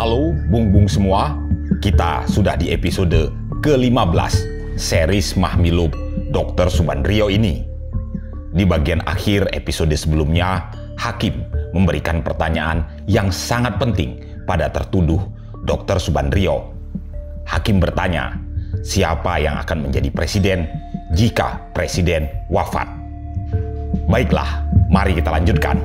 Halo bung-bung semua, kita sudah di episode ke-15 series Mahmilub Dr. Subandrio ini. Di bagian akhir episode sebelumnya, Hakim memberikan pertanyaan yang sangat penting pada tertuduh Dr. Subandrio. Hakim bertanya, siapa yang akan menjadi presiden jika presiden wafat? Baiklah, mari kita lanjutkan.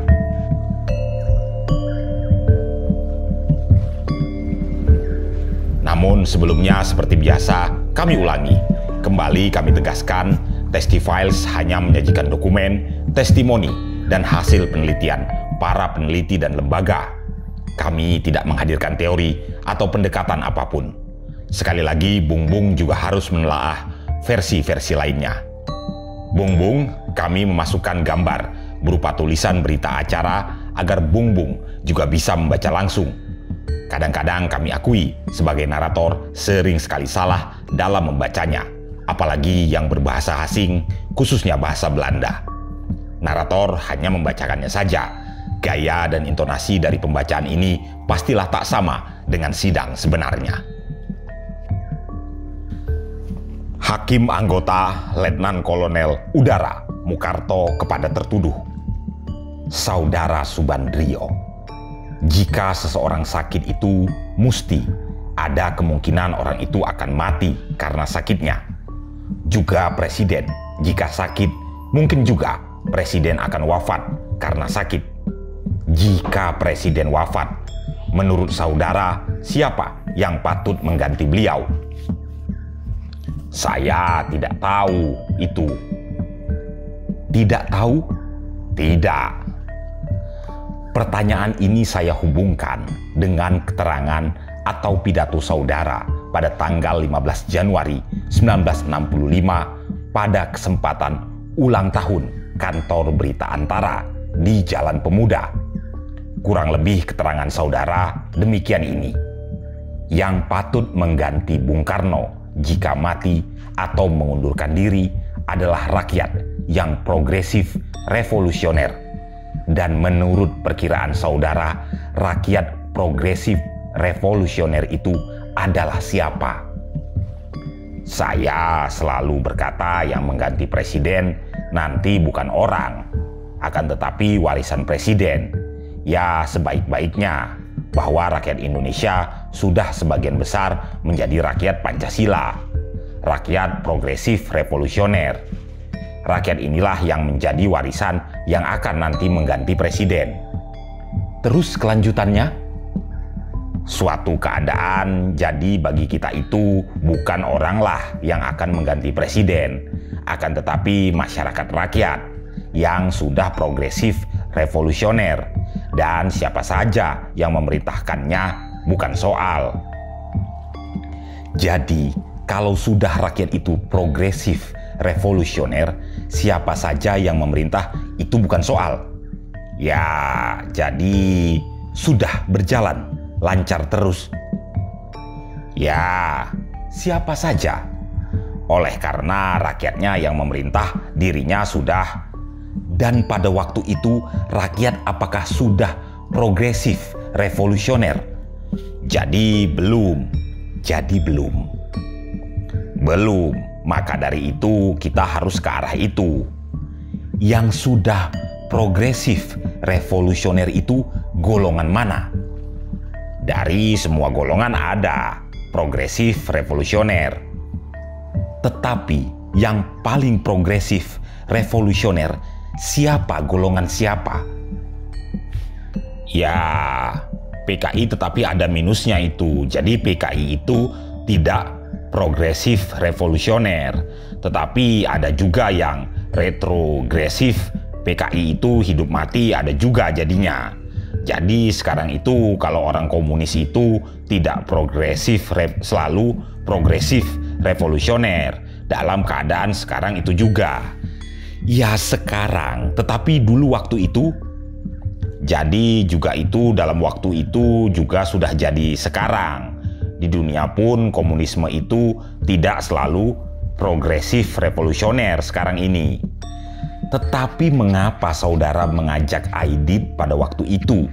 Namun sebelumnya seperti biasa kami ulangi, kembali kami tegaskan Testifiles hanya menyajikan dokumen, testimoni, dan hasil penelitian para peneliti dan lembaga. Kami tidak menghadirkan teori atau pendekatan apapun. Sekali lagi, Bung-Bung juga harus menelaah versi-versi lainnya. Bung-Bung, kami memasukkan gambar berupa tulisan berita acara agar Bung-Bung juga bisa membaca langsung. Kadang-kadang kami akui sebagai narator sering sekali salah dalam membacanya, apalagi yang berbahasa asing, khususnya bahasa Belanda. Narator hanya membacakannya saja. Gaya dan intonasi dari pembacaan ini pastilah tak sama dengan sidang sebenarnya. Hakim anggota Letnan Kolonel Udara Mukarto kepada tertuduh, Saudara Subandrio, jika seseorang sakit itu mesti ada kemungkinan orang itu akan mati karena sakitnya. Juga presiden, jika sakit, mungkin juga presiden akan wafat karena sakit. Jika presiden wafat, menurut saudara, siapa yang patut mengganti beliau? Saya tidak tahu itu. Tidak tahu? Tidak. Pertanyaan ini saya hubungkan dengan keterangan atau pidato saudara pada tanggal 15 Januari 1965 pada kesempatan ulang tahun Kantor Berita Antara di Jalan Pemuda. Kurang lebih keterangan saudara demikian ini. Yang patut mengganti Bung Karno jika mati atau mengundurkan diri adalah rakyat yang progresif revolusioner. Dan menurut perkiraan saudara, rakyat progresif revolusioner itu adalah siapa? Saya selalu berkata yang mengganti presiden nanti bukan orang, akan tetapi warisan presiden. Ya, sebaik-baiknya bahwa rakyat Indonesia sudah sebagian besar menjadi rakyat Pancasila, rakyat progresif revolusioner. Rakyat inilah yang menjadi warisan yang akan nanti mengganti presiden. Terus kelanjutannya, suatu keadaan jadi bagi kita itu bukan oranglah yang akan mengganti presiden, akan tetapi masyarakat rakyat yang sudah progresif revolusioner, dan siapa saja yang memerintahkannya bukan soal. Jadi, kalau sudah rakyat itu progresif revolusioner, siapa saja yang memerintah itu bukan soal. Ya, jadi sudah berjalan lancar terus. Ya, siapa saja. Oleh karena rakyatnya yang memerintah, dirinya sudah. Dan pada waktu itu rakyat apakah sudah progresif revolusioner? Jadi belum. Belum. Maka dari itu kita harus ke arah itu. Yang sudah progresif revolusioner itu golongan mana? Dari semua golongan ada progresif revolusioner. Tetapi yang paling progresif revolusioner siapa, golongan siapa? Ya, PKI, tetapi ada minusnya itu. Jadi PKI itu tidak progresif revolusioner, tetapi ada juga yang retrogresif. PKI itu hidup mati ada juga jadinya. Jadi sekarang itu kalau orang komunis itu tidak progresif, selalu progresif revolusioner. Dalam keadaan sekarang itu juga. Ya sekarang, tetapi dulu waktu itu. Jadi juga itu dalam waktu itu juga sudah jadi sekarang. Di dunia pun komunisme itu tidak selalu progresif revolusioner sekarang ini. Tetapi mengapa saudara mengajak Aidit pada waktu itu?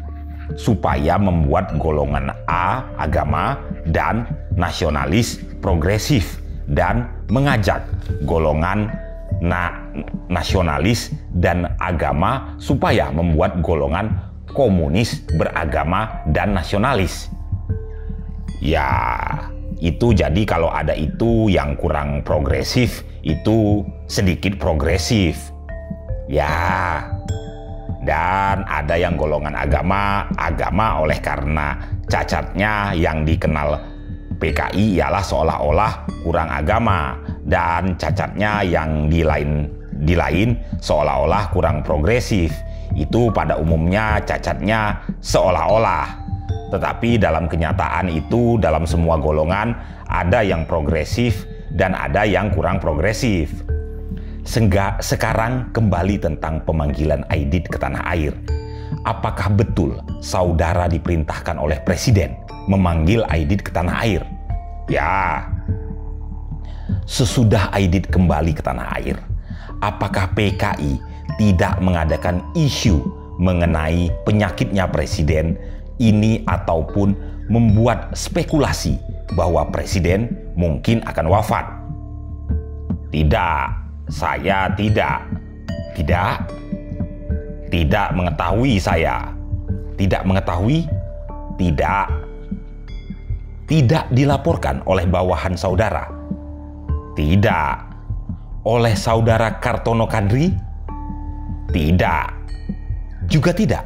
supaya membuat golongan A agama dan nasionalis progresif dan mengajak golongan nasionalis dan agama supaya membuat golongan komunis beragama dan nasionalis. Ya, itu jadi kalau ada itu yang kurang progresif, itu sedikit progresif. Ya, dan ada yang golongan agama oleh karena cacatnya yang dikenal PKI ialah seolah-olah kurang agama, dan cacatnya yang di lain seolah-olah kurang progresif. Itu pada umumnya cacatnya seolah-olah. Tetapi dalam kenyataan itu dalam semua golongan ada yang progresif dan ada yang kurang progresif. Sekarang kembali tentang pemanggilan Aidit ke tanah air. Apakah betul saudara diperintahkan oleh Presiden memanggil Aidit ke tanah air? Ya. Sesudah Aidit kembali ke tanah air, apakah PKI tidak mengadakan isu mengenai penyakitnya Presiden ini ataupun membuat spekulasi bahwa Presiden mungkin akan wafat? Tidak, saya tidak mengetahui. Saya tidak mengetahui. Tidak dilaporkan oleh bawahan saudara. Tidak. Oleh saudara Kartono Kadri? Tidak. Juga tidak.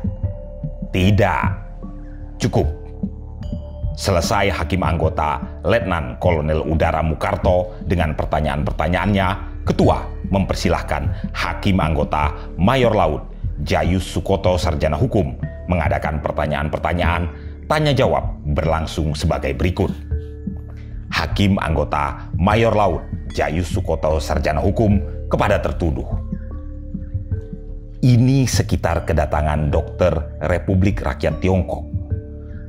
Tidak. Cukup. Selesai hakim anggota Letnan Kolonel Udara Mukarto dengan pertanyaan-pertanyaannya, ketua mempersilahkan hakim anggota Mayor Laut Jayus Sukoto Sarjana Hukum mengadakan pertanyaan-pertanyaan tanya jawab berlangsung sebagai berikut. Hakim anggota Mayor Laut Jayus Sukoto Sarjana Hukum kepada tertuduh. Ini sekitar kedatangan dokter Republik Rakyat Tiongkok.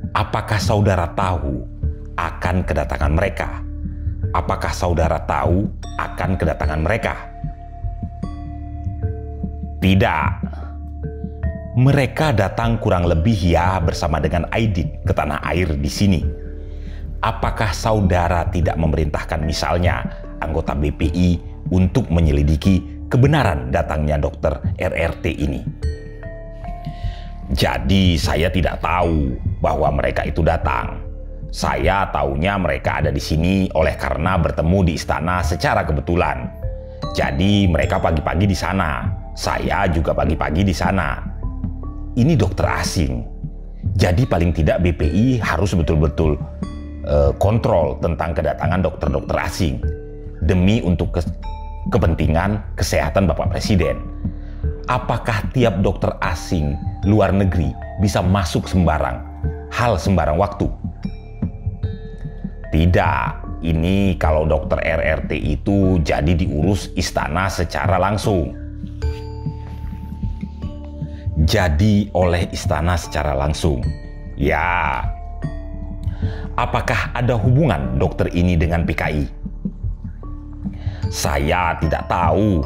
Apakah saudara tahu akan kedatangan mereka? Apakah saudara tahu akan kedatangan mereka? Tidak. Mereka datang kurang lebih ya bersama dengan Aidit ke tanah air di sini. Apakah saudara tidak memerintahkan misalnya anggota BPI untuk menyelidiki kebenaran datangnya dokter RRT ini? Jadi saya tidak tahu bahwa mereka itu datang. Saya taunya mereka ada di sini oleh karena bertemu di istana secara kebetulan. Jadi mereka pagi-pagi di sana. Saya juga pagi-pagi di sana. Ini dokter asing. Jadi paling tidak BPI harus betul-betul kontrol tentang kedatangan dokter-dokter asing demi untuk kepentingan kesehatan Bapak Presiden. Apakah tiap dokter asing luar negeri bisa masuk sembarang waktu? Tidak. Ini kalau dokter RRT itu jadi diurus istana secara langsung. Jadi oleh istana secara langsung. Ya. Apakah ada hubungan dokter ini dengan PKI? Saya tidak tahu.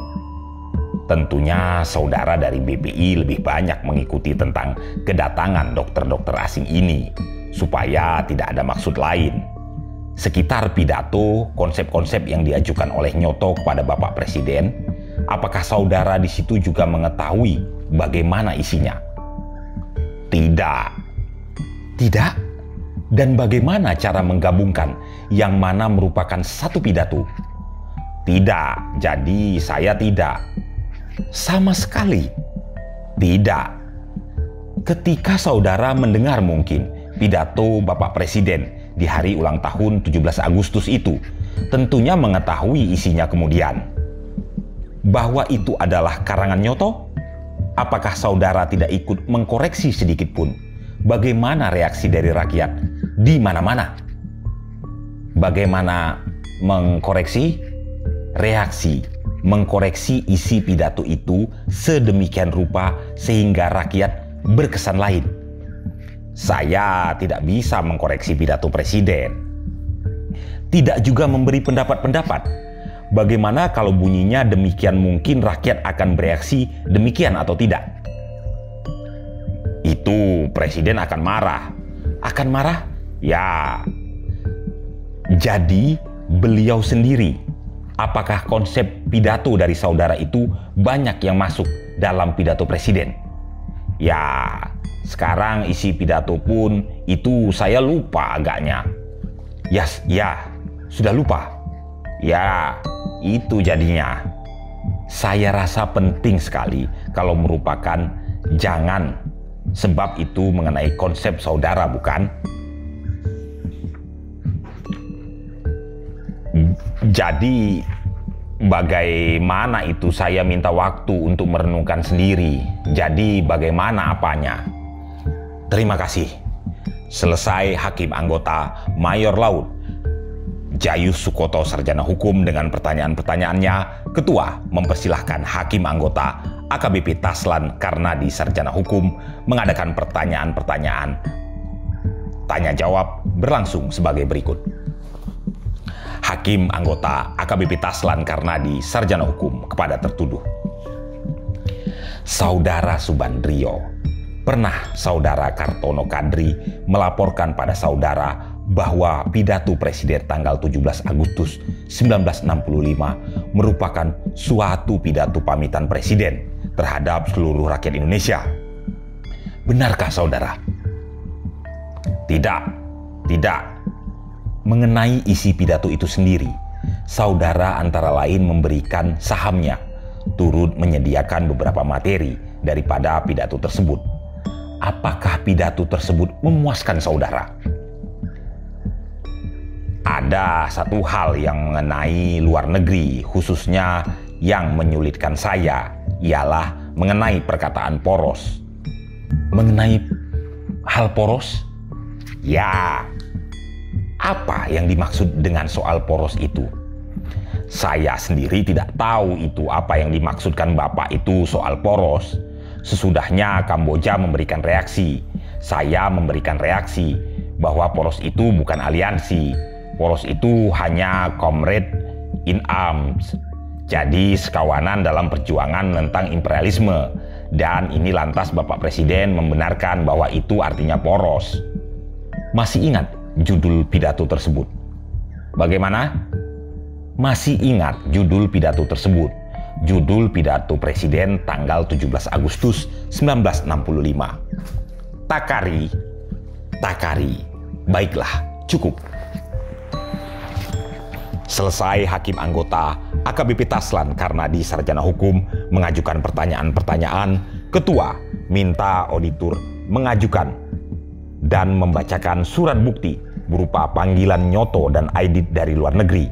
Tentunya saudara dari BPI lebih banyak mengikuti tentang kedatangan dokter-dokter asing ini supaya tidak ada maksud lain. Sekitar pidato, konsep-konsep yang diajukan oleh Nyoto kepada Bapak Presiden, apakah saudara di situ juga mengetahui bagaimana isinya? Tidak. Tidak? Dan bagaimana cara menggabungkan yang mana merupakan satu pidato? Tidak. Jadi saya tidak. Sama sekali. Tidak. Ketika saudara mendengar mungkin pidato Bapak Presiden di hari ulang tahun 17 Agustus itu, tentunya mengetahui isinya kemudian. Bahwa itu adalah karangan Nyoto? Apakah saudara tidak ikut mengkoreksi sedikit pun bagaimana reaksi dari rakyat di mana-mana? Bagaimana mengkoreksi? Reaksi, mengkoreksi isi pidato itu sedemikian rupa sehingga rakyat berkesan lain. Saya tidak bisa mengkoreksi pidato Presiden. Tidak juga memberi pendapat-pendapat. Bagaimana kalau bunyinya demikian mungkin rakyat akan bereaksi demikian atau tidak? itu presiden akan marah. Akan marah? Ya. Jadi beliau sendiri, apakah konsep pidato dari saudara itu banyak yang masuk dalam pidato presiden? Ya, sekarang isi pidato pun itu saya lupa agaknya. Ya, sudah lupa. Ya, itu jadinya. Saya rasa penting sekali kalau merupakan jangan, sebab itu mengenai konsep saudara, bukan? Jadi bagaimana itu saya minta waktu untuk merenungkan sendiri. Jadi bagaimana apanya? Terima kasih. Selesai hakim anggota Mayor Laut Jayus Sukoto Sarjana Hukum dengan pertanyaan-pertanyaannya, Ketua mempersilahkan hakim anggota AKBP Taslan Karnadi Sarjana Hukum mengadakan pertanyaan-pertanyaan. Tanya jawab berlangsung sebagai berikut. Hakim anggota AKBP Taslan Karnadi Sarjana Hukum kepada tertuduh. Saudara Subandrio, pernah Saudara Kartono Kadri melaporkan pada saudara bahwa pidato Presiden tanggal 17 Agustus 1965 merupakan suatu pidato pamitan Presiden terhadap seluruh rakyat Indonesia. Benarkah saudara? Tidak. Mengenai isi pidato itu sendiri, saudara antara lain memberikan sahamnya, turut menyediakan beberapa materi daripada pidato tersebut. Apakah pidato tersebut memuaskan saudara? Ada satu hal yang mengenai luar negeri, khususnya yang menyulitkan saya, ialah mengenai perkataan poros. Mengenai hal poros? Ya, apa yang dimaksud dengan soal poros itu? Saya sendiri tidak tahu itu apa yang dimaksudkan Bapak itu soal poros. Sesudahnya Kamboja memberikan reaksi, saya memberikan reaksi bahwa poros itu bukan aliansi. Poros itu hanya comrade in arms. Jadi sekawanan dalam perjuangan tentang imperialisme. Dan ini lantas Bapak Presiden membenarkan bahwa itu artinya poros. Masih ingat judul pidato tersebut? Bagaimana? Masih ingat judul pidato tersebut? Judul pidato Presiden tanggal 17 Agustus 1965. Takari. Baiklah, cukup. Selesai hakim anggota AKBP Taslan Karnadi Sarjana Hukum mengajukan pertanyaan-pertanyaan, Ketua minta auditor mengajukan dan membacakan surat bukti berupa panggilan nyoto dan aidit dari luar negeri.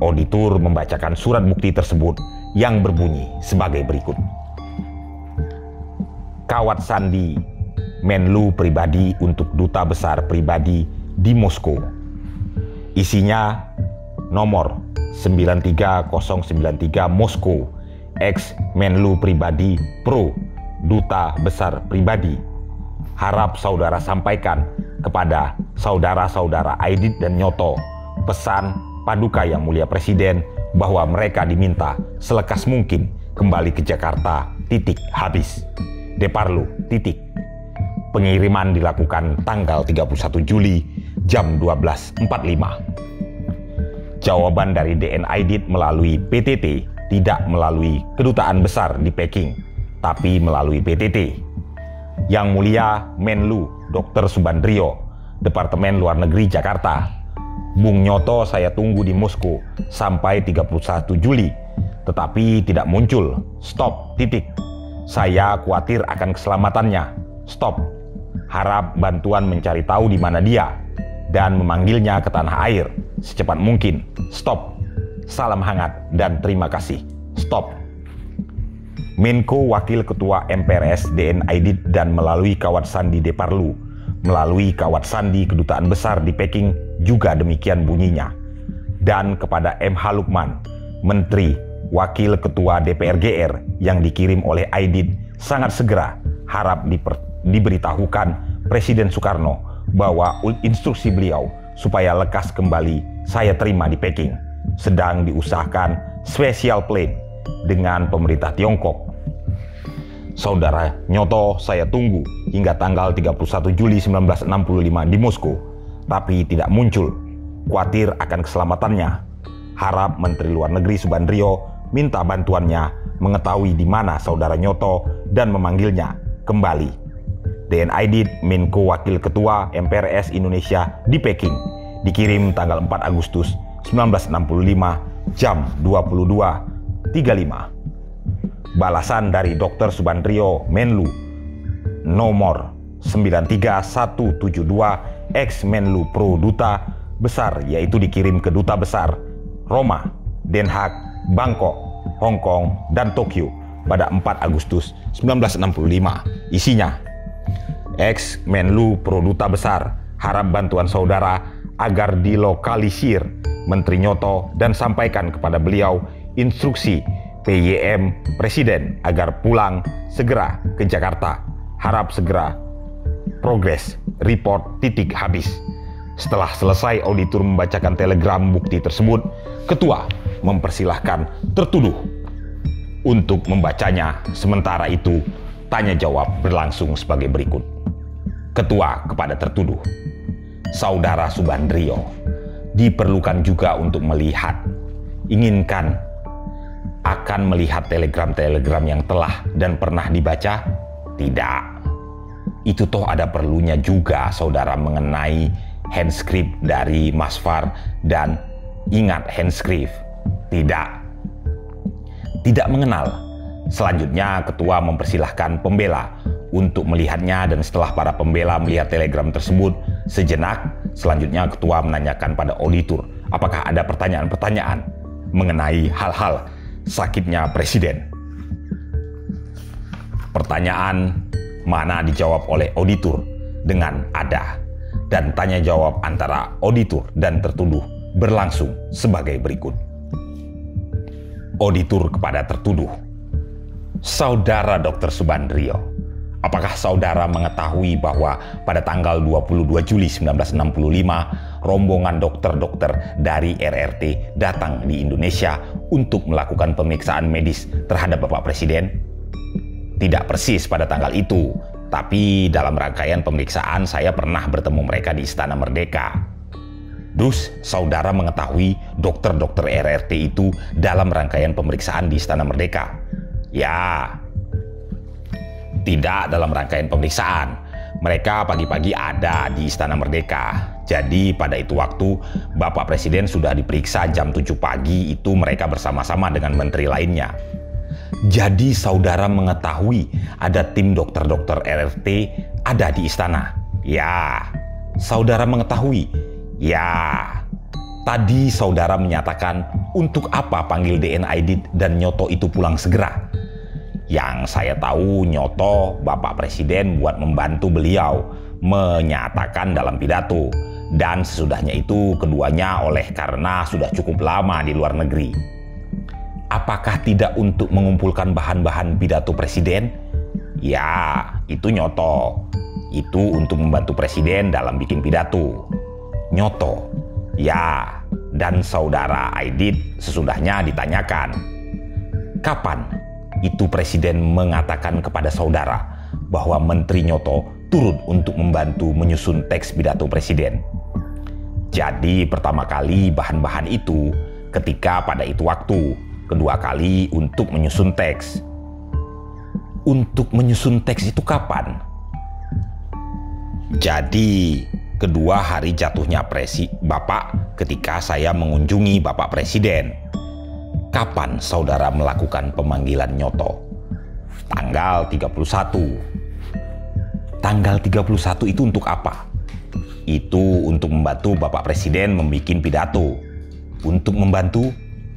Auditor membacakan surat bukti tersebut yang berbunyi sebagai berikut. Kawat Sandi, Menlu pribadi untuk Duta Besar Pribadi di Moskow. Isinya nomor 93093 Moskow, ex Menlu pribadi Pro Duta Besar Pribadi. Harap saudara sampaikan kepada saudara-saudara aidit dan nyoto pesan Paduka Yang Mulia Presiden bahwa mereka diminta selekas mungkin kembali ke Jakarta. Habis. Deparlu. Pengiriman dilakukan tanggal 31 Juli jam 12.45. Jawaban dari DN Aidit melalui PTT, tidak melalui Kedutaan Besar di Peking, tapi melalui PTT. Yang Mulia Menlu Dr. Subandrio, Departemen Luar Negeri Jakarta. Bung Nyoto saya tunggu di Moskow sampai 31 Juli, tetapi tidak muncul. Stop. Saya khawatir akan keselamatannya. Stop. Harap bantuan mencari tahu di mana dia dan memanggilnya ke tanah air secepat mungkin. Stop. Salam hangat dan terima kasih. Stop. Menko Wakil Ketua MPRS DN Aidit dan melalui Kawat Sandi Deparlu, melalui Kawat Sandi Kedutaan Besar di Peking juga demikian bunyinya. Dan kepada MH Lukman, Menteri Wakil Ketua DPR GR yang dikirim oleh Aidit sangat segera harap diberitahukan Presiden Soekarno bahwa instruksi beliau supaya lekas kembali saya terima di Peking. Sedang diusahakan special plane dengan pemerintah Tiongkok. Saudara Nyoto saya tunggu hingga tanggal 31 Juli 1965 di Moskow, tapi tidak muncul. Khawatir akan keselamatannya. Harap Menteri Luar Negeri Subandrio minta bantuannya mengetahui di mana saudara Nyoto dan memanggilnya kembali. DNID Menko Wakil Ketua MPRS Indonesia di Peking, dikirim tanggal 4 Agustus 1965 jam 22.35. Balasan dari Dr. Subandrio Menlu nomor 93172 ex Menlu Pro Duta Besar, yaitu dikirim ke Duta Besar Roma, Den Haag, Bangkok, Hong Kong, dan Tokyo pada 4 Agustus 1965. Isinya, ex Menlu Pro Duta Besar, harap bantuan saudara agar dilokalisir Menteri Nyoto dan sampaikan kepada beliau instruksi PYM Presiden agar pulang segera ke Jakarta. Harap segera progres report titik habis. Setelah selesai auditor membacakan telegram bukti tersebut, ketua mempersilahkan tertuduh untuk membacanya. Sementara itu, tanya jawab berlangsung sebagai berikut. Ketua kepada tertuduh, Saudara Subandrio, diperlukan juga untuk melihat, inginkan akan melihat telegram-telegram yang telah dan pernah dibaca? Tidak. Itu toh ada perlunya juga saudara mengenai handscript dari Mas Far dan ingat handscript? Tidak. Tidak mengenal. Selanjutnya ketua mempersilahkan pembela untuk melihatnya, dan setelah para pembela melihat telegram tersebut sejenak, selanjutnya ketua menanyakan pada auditor apakah ada pertanyaan-pertanyaan mengenai hal-hal sakitnya presiden. Pertanyaan mana dijawab oleh auditor dengan ada, dan tanya jawab antara auditor dan tertuduh berlangsung sebagai berikut. Auditor kepada tertuduh, Saudara Dr. Subandrio, apakah saudara mengetahui bahwa pada tanggal 22 Juli 1965 rombongan dokter-dokter dari RRT datang di Indonesia untuk melakukan pemeriksaan medis terhadap Bapak Presiden? Tidak persis pada tanggal itu, tapi dalam rangkaian pemeriksaan saya pernah bertemu mereka di Istana Merdeka. Dus, saudara mengetahui dokter-dokter RRT itu dalam rangkaian pemeriksaan di Istana Merdeka? Ya, tidak dalam rangkaian pemeriksaan. Mereka pagi-pagi ada di Istana Merdeka. Jadi pada itu waktu Bapak Presiden sudah diperiksa jam 7 pagi, itu mereka bersama-sama dengan menteri lainnya. Jadi saudara mengetahui ada tim dokter-dokter RRT ada di istana? Ya. Saudara mengetahui? Ya. Tadi saudara menyatakan untuk apa panggil DNID dan Nyoto itu pulang segera? Yang saya tahu Nyoto Bapak Presiden buat membantu beliau menyatakan dalam pidato, dan sesudahnya itu keduanya oleh karena sudah cukup lama di luar negeri. Apakah tidak untuk mengumpulkan bahan-bahan pidato presiden? Ya, itu Nyoto. Itu untuk membantu presiden dalam bikin pidato. Nyoto. Ya, dan saudara Aidit sesudahnya ditanyakan, kapan itu presiden mengatakan kepada saudara bahwa Menteri Nyoto turun untuk membantu menyusun teks pidato presiden? Jadi pertama kali bahan-bahan itu ketika pada itu waktu, kedua kali untuk menyusun teks. Untuk menyusun teks itu kapan? Jadi kedua hari jatuhnya Bapak ketika saya mengunjungi Bapak Presiden. Kapan saudara melakukan pemanggilan Nyoto? Tanggal 31. Tanggal 31 itu untuk apa? Itu untuk membantu Bapak Presiden membuat pidato. Untuk membantu?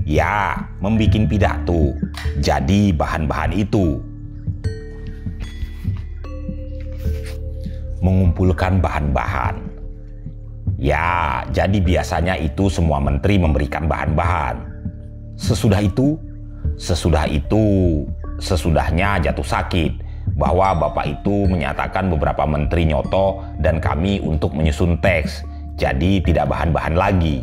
Ya, membuat pidato. Jadi bahan-bahan itu. Mengumpulkan bahan-bahan. Ya, jadi biasanya itu semua menteri memberikan bahan-bahan. Sesudahnya jatuh sakit, bahwa Bapak itu menyatakan beberapa menteri Nyoto dan kami untuk menyusun teks. Jadi tidak bahan-bahan lagi.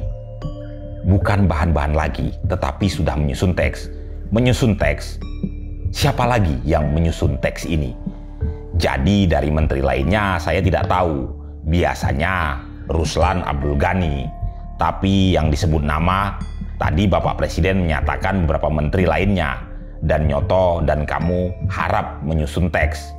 Bukan bahan-bahan lagi, tetapi sudah menyusun teks. Menyusun teks. siapa lagi yang menyusun teks ini? Jadi dari menteri lainnya saya tidak tahu. Biasanya Ruslan Abdul Ghani. Tapi yang disebut nama, tadi Bapak Presiden menyatakan beberapa menteri lainnya. Dan Nyoto dan kamu harap menyusun teks.